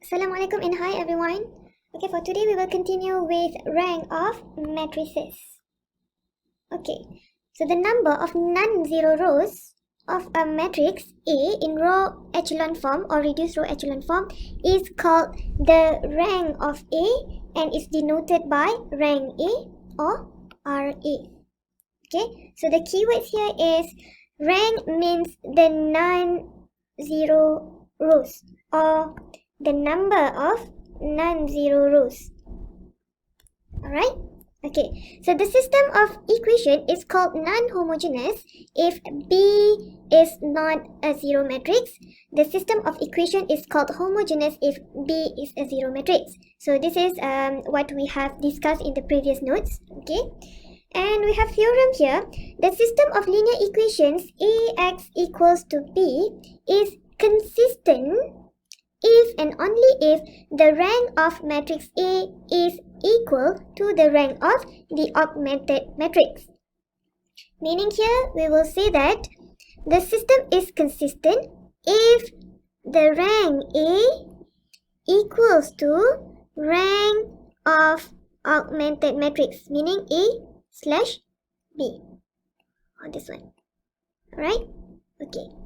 Assalamualaikum and hi everyone. Okay, for today we will continue with rank of matrices. Okay, so the number of non-zero rows of a matrix A in row echelon form or reduced row echelon form is called the rank of A and is denoted by rank A or RA. Okay, so the keywords here is rank means the non-zero rows or the number of non-zero rows. Alright? Okay, so the system of equation is called non-homogeneous if B is not a zero matrix. The system of equation is called homogeneous if B is a zero matrix. So this is what we have discussed in the previous notes. Okay, and we have theorem here. The system of linear equations AX equals to B is consistent if and only if the rank of matrix A is equal to the rank of the augmented matrix. Meaning here we will say that the system is consistent if the rank A equals to rank of augmented matrix, meaning A slash B on this one. Alright? Okay.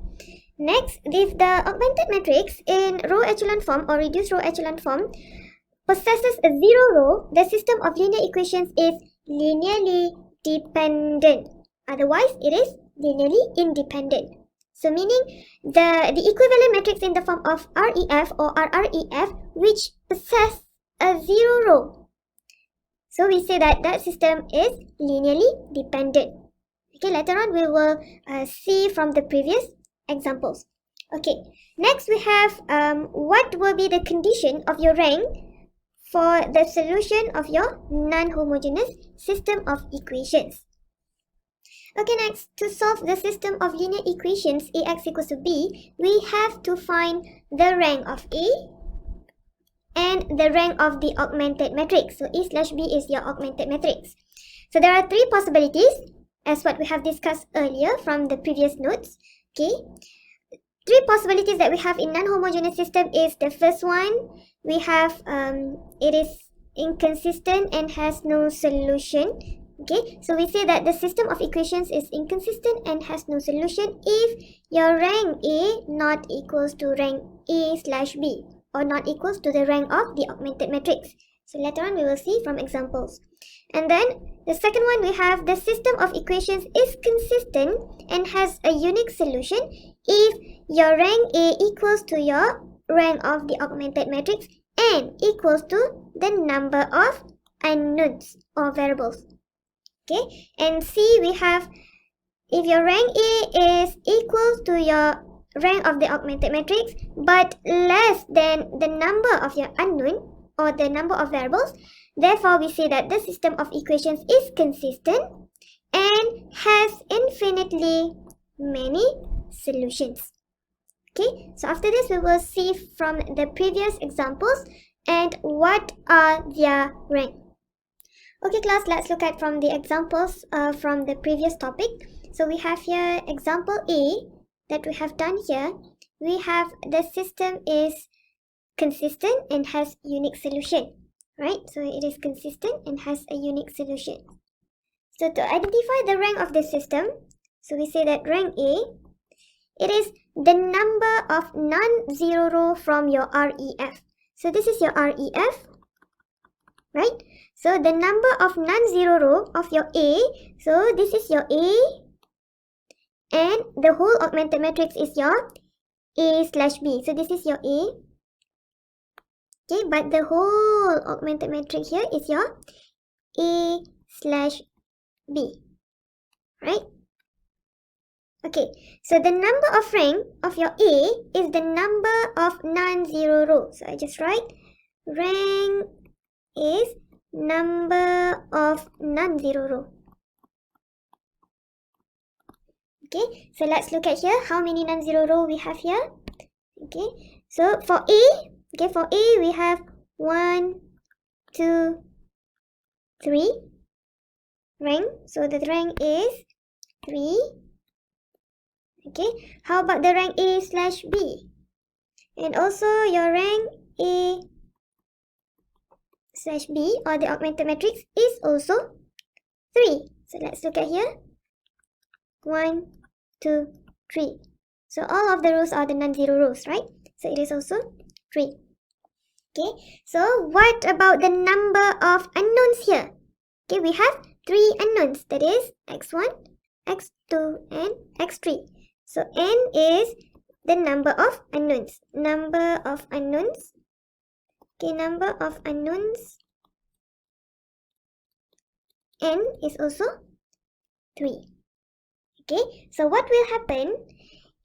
Next, if the augmented matrix in row echelon form or reduced row echelon form possesses a zero row, the system of linear equations is linearly dependent. Otherwise, it is linearly independent. So meaning the equivalent matrix in the form of REF or RREF which possess a zero row. So we say that that system is linearly dependent. Okay, later on we will see from the previous examples. Okay, next we have what will be the condition of your rank for the solution of your non-homogeneous system of equations. Okay, next, to solve the system of linear equations AX equals to B, we have to find the rank of A and the rank of the augmented matrix. So A slash B is your augmented matrix. So there are three possibilities as what we have discussed earlier from the previous notes. Okay, three possibilities that we have in non-homogeneous system is the first one, we have it is inconsistent and has no solution. Okay, so we say that the system of equations is inconsistent and has no solution if your rank A not equals to rank A slash B or not equals to the rank of the augmented matrix. So later on we will see from examples. And then the second one, we have the system of equations is consistent and has a unique solution if your rank A equals to your rank of the augmented matrix and equals to the number of unknowns or variables. Okay, and C, we have if your rank A is equal to your rank of the augmented matrix but less than the number of your unknown or the number of variables, therefore we say that the system of equations is consistent and has infinitely many solutions. Okay, so after this we will see from the previous examples and what are their rank. Okay class, let's look at from the examples from the previous topic. So we have here example A that we have done here. We have the system is consistent and has unique solution, right? So it is consistent and has a unique solution. So to identify the rank of the system, so we say that rank A, it is the number of non-zero row from your REF. So this is your REF, right? So the number of non-zero row of your A, so this is your A, and the whole augmented matrix is your A slash B. So this is your A. Okay, but the whole augmented matrix here is your A slash B, right? Okay, so the number of rank of your A is the number of non-zero rows. So I just write rank is number of non-zero row. Okay, so let's look at here how many non-zero row we have here. Okay, so for A, okay, for A we have 1, 2, 3 rank. So the rank is 3. Okay, how about the rank A slash B? And also your rank A slash B, or the augmented matrix, is also 3. So let's look at here. 1, 2, 3. So all of the rows are the non-zero rows, right? So it is also 3. Okay, so what about the number of unknowns here? Okay, we have 3 unknowns, that is x1, x2 and x3. So n is the number of unknowns. Number of unknowns. Okay, number of unknowns, n is also 3. Okay, so what will happen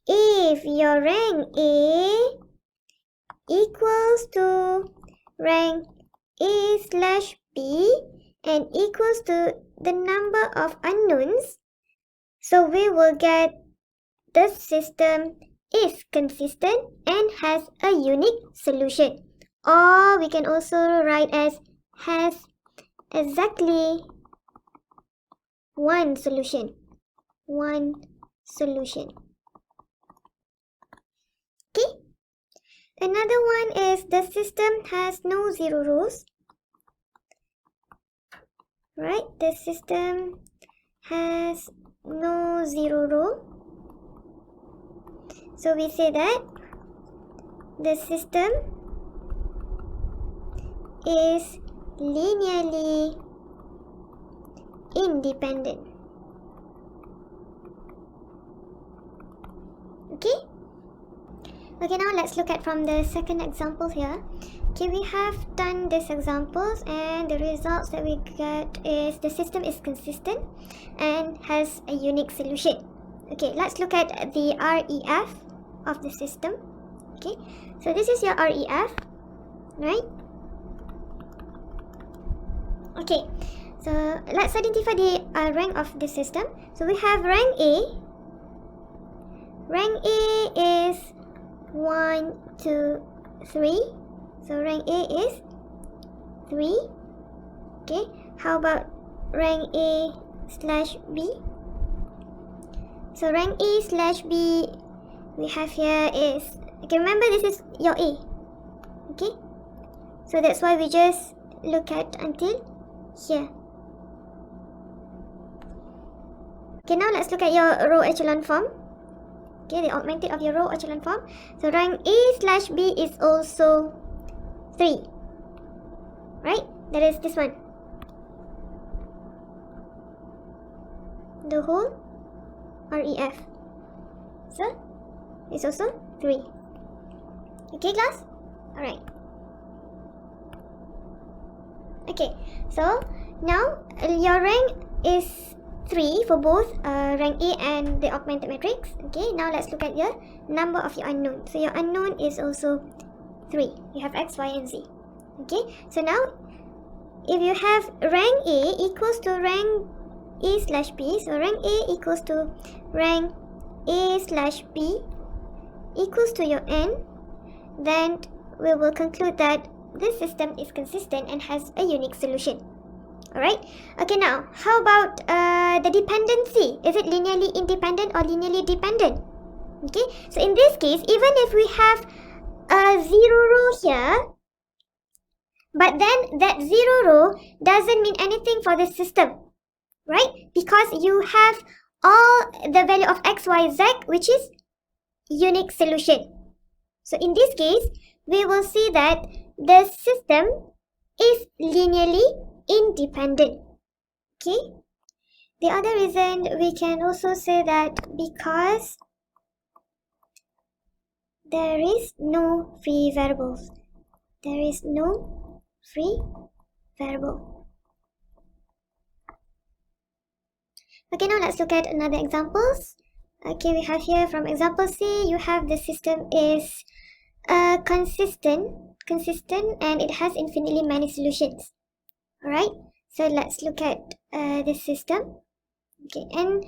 if your rank A equals to rank A slash B and equals to the number of unknowns? So we will get the system is consistent and has a unique solution. Or we can also write as has exactly one solution. One solution. Okay. Another one is the system has no zero rows. Right? The system has no zero row. So we say that the system is linearly independent. Okay? Okay, now let's look at from the second example here. Okay, we have done these examples and the results that we get is the system is consistent and has a unique solution. Okay, let's look at the REF of the system. Okay, so this is your REF, right? Okay, so let's identify the rank of the system. So we have rank A. Rank A is 1, 2, 3. So rank A is 3. Okay, how about rank A slash B? So rank A slash B we have here is, okay, remember this is your A. Okay, so that's why we just look at until here. Okay, now let's look at your row echelon form. Okay, the augmented of your row echelon form. So rank A slash B is also 3. Right? That is this one. The whole REF. So it's also 3. Okay, class? Alright. Okay, so now your rank is 3 for both rank A and the augmented matrix. Okay, now let's look at your number of your unknown. So your unknown is also 3. You have X, Y, and Z. Okay, so now if you have rank A equals to rank A slash B, so rank A equals to rank A slash B equals to your n, then we will conclude that this system is consistent and has a unique solution. Alright, okay, now how about the dependency? Is it linearly independent or linearly dependent? Okay, so in this case, even if we have a 0 row here, but then that 0 row doesn't mean anything for this system, right? Because you have all the value of x, y, z, which is unique solution. So in this case, we will see that the system is linearly independent. Okay. The other reason we can also say that because there is no free variables. There is no free variable. Okay, now let's look at another examples. Okay, we have here from example C, you have the system is consistent and it has infinitely many solutions. Alright, so let's look at this system. Okay, and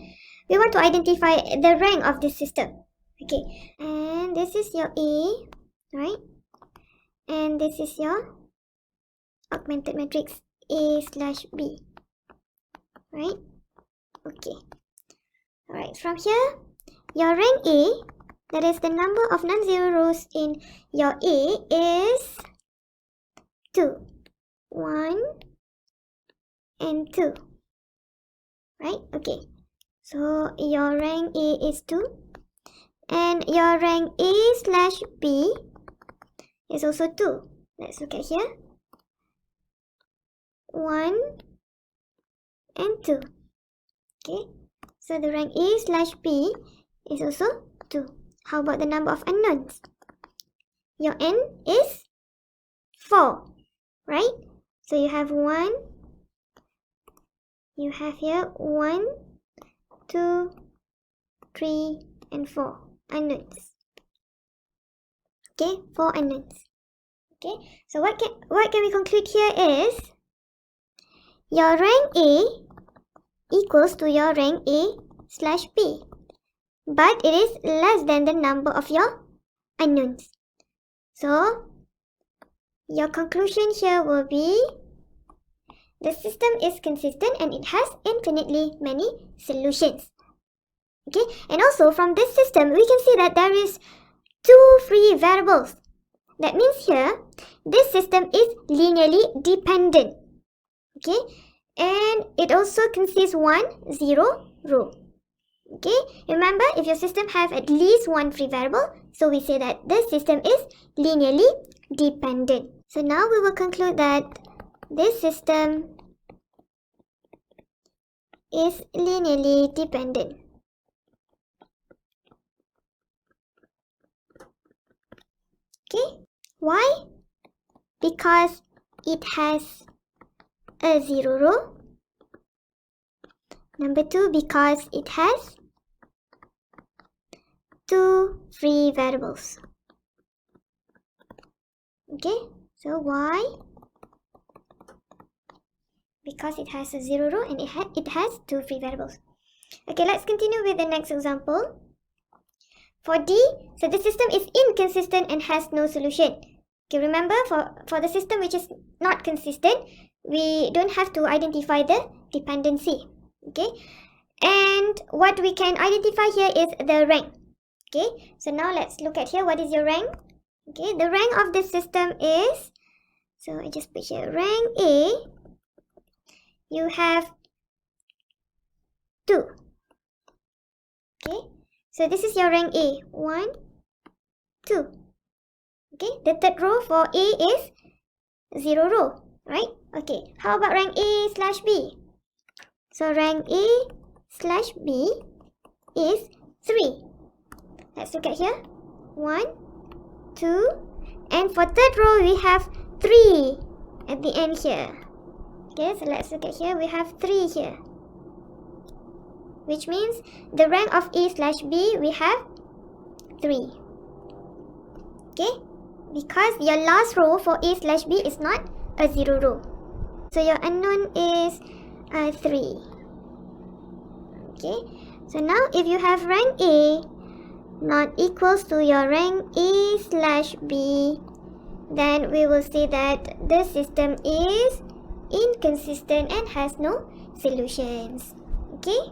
we want to identify the rank of this system. Okay, and this is your A, right? And this is your augmented matrix A slash B, right? Okay. Alright, from here, your rank A, That is, the number of non-zero rows in your A is 2. 1 and 2. Right? Okay. So your rank A is 2. And your rank A slash B is also 2. Let's look at here. 1 and 2. Okay. So the rank A slash B is also 2. How about the number of unknowns? Your N is 4. Right? So you have 1. You have here 1, 2, 3, and 4 unknowns. Okay, 4 unknowns. Okay, so what can we conclude here is your rank A equals to your rank A slash B, but it is less than the number of your unknowns. So your conclusion here will be the system is consistent and it has infinitely many solutions. Okay, and also from this system we can see that there is 2 free variables. That means here this system is linearly dependent. Okay, and it also consists 1 0 row. Okay, remember, if your system have at least 1 free variable, so we say that this system is linearly dependent. So now we will conclude that this system is linearly dependent. Okay, why? Because it has a 0 row. Number 2, because it has 2 free variables. Okay, so why? Because it has a 0 row and it has 2 free variables. Okay, let's continue with the next example. For D, so the system is inconsistent and has no solution. Okay, remember, for the system which is not consistent, we don't have to identify the dependency. Okay, and what we can identify here is the rank. Okay, so now let's look at here. What is your rank? Okay, the rank of this system is, so I just put here rank A. You have 2. Okay, so this is your rank A. 1, 2. Okay, the third row for A is 0 row, right? Okay, how about rank A slash B? So rank A slash B is 3. Let's look at here. 1, 2, and for third row we have 3 at the end here. Okay, so let's look at here. We have 3 here, which means the rank of A slash B we have 3. Okay, because your last row for A slash B is not a 0 row, so your unknown is 3. Okay, so now if you have rank A not equals to your rank A slash B, then we will say that the system is inconsistent and has no solutions. Okay.